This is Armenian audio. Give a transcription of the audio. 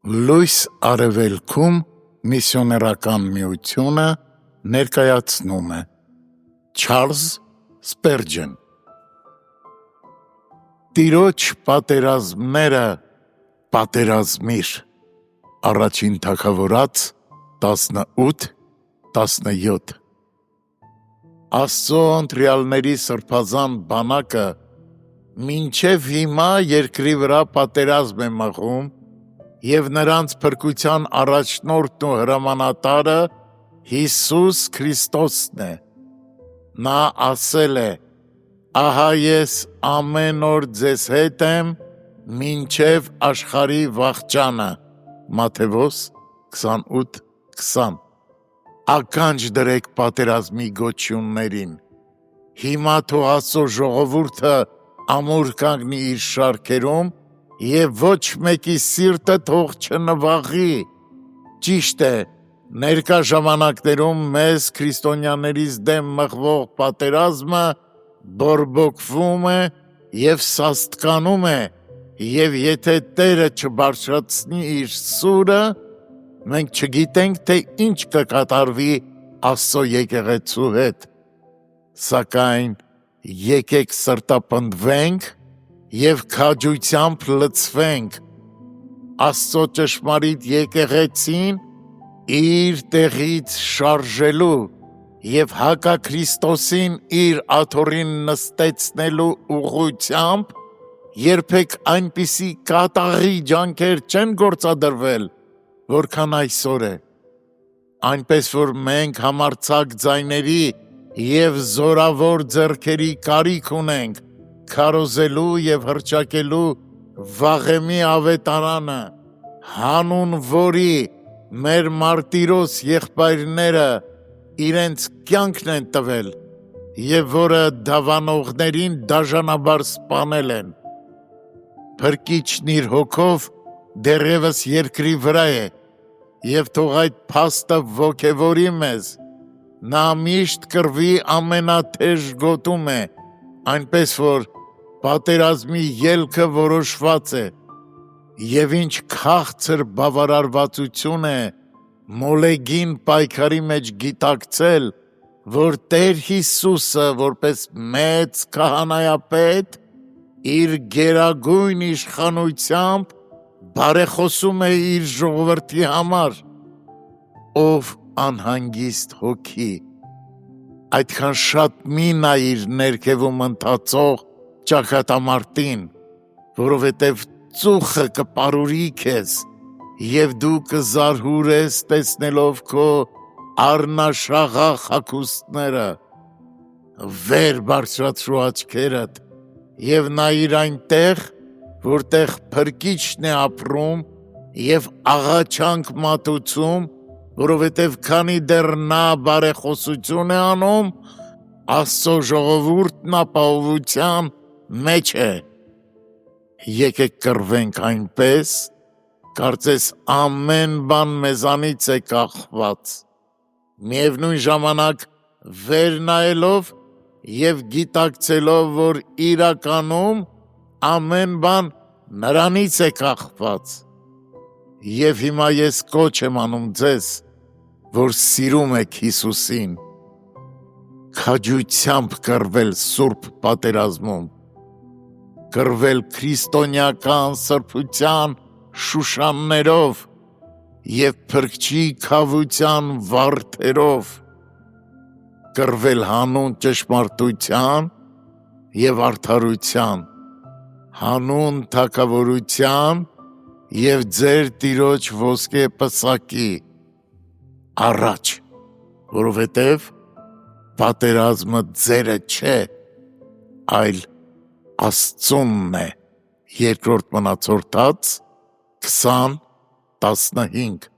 Լույս արևելքում միսիոներական միությունը ներկայացնում է Չարլզ Սպերջեն Տիրոջ պատերազմները պատերազմիր Առաջին թագավորաց 18-17 Աստծո ընտրյալների սրբազան բանակը մինչև հիմա երկրի վրա պատերազմ է մղում և նրանց փրկության առաջնորդն ու հրամանատարը Հիսուս Քրիստոսն է։ Նա ասել է. «Ահա ես ամեն օր ձեզ հետ եմ, մինչև աշխարհի վախճանը» Մատթեոս 28:20 Ականջ դրեք պատերազմի գոչյուններին։ Հիմա թող Աստծո ժողովուրդը ամուր կանգնի իր շարքերում և ոչ մեկի սիրտը թող չնվաղի։ Ճիշտ է, ներկա ժամանակներում մեզ քրիստոնյաներից դեմ մղվող պատերազմը բորբոքվում է և սաստկանում է, և եթե Տերը չբարձրացնի իր սուրը, մենք չգիտենք, թե ինչ կկատարվի Աստծո եկեղեցու հետ, սակայն եկեք սրտապնդվենք և քաջությամբ լցվենք, Աստծո ճշմարիտ եկեղեցին իր տեղից շարժելու և հակաքրիստոսին իր աթոռին նստեցնելու ուղղությամբ երբեք այնպիսի կատաղի ջանքեր չեն գործադրվել, որքան այսօր է, այնպես որ մենք համարձակ ձայների և զորավոր ձեռքերի կարիք ունենք քարոզելու և հռչակելու վաղեմի ավետարանը, հանուն որի մեր մարտիրոս եղբայրները իրենց կյանքն են տվել և որը դավանողներին դաժանաբար սպանել են։ Փրկիչն իր հոգով դեռևս երկրի վրա է և թող այդ փաստը ոգևորի մեզ։ Նա միշտ կռվի ամենաթեժ գոտում է, այնպես որ պատերազմի ելքը որոշված է, և ինչ քաղցր բավարարվածություն է մոլեգին պայքարի մեջ գիտակցել, որ Տեր Հիսուսը որպես մեծ քահանայապետ իր գերագույն իշխանությամբ բարեխոսում է իր ժողովրդի համար։ Ով անհանգիստ հոգի, այդքան շատ մի նայիր ներքևում ընթացող ճակատամարտին, որովհետև ծուխը կպարուրի քեզ, և դու կզարհուրես տեսնելով քո առնաշաղախ հագուստները։ Վեր բարձրացրու աչքերդ և նայիր այնտեղ, որտեղ Փրկիչն է ապրում և աղաչանք մատուցում, որովհետև քանի դեռ նա բարեխոսություն է անում, Աստծո ժողովուրդն ապահովության մեջ է։ Եկեք կռվենք այնպես, կարծես ամեն բան մեզանից է կախված, միևնույն ժամանակ վեր նայելով և գիտակցելով, որ իրականում ամեն բան նրանից է կախված։ Եվ հիմա ես կոչ եմ անում ձեզ, որ սիրում եք Հիսուսին, քաջությամբ կռվել սուրբ պատերազմում, կռվել քրիստոնեական սրբության շուշաններով և Փրկչի քավության վարդերով, կռվել հանուն ճշմարտության և արդարության, հանուն թագավորության և ձեր Տիրոջ ոսկե պսակի առաջ, որովհետև պատերազմը ձերը չէ, այլ Աստծունն է։ Երկրորդ Մնացորդաց 20:15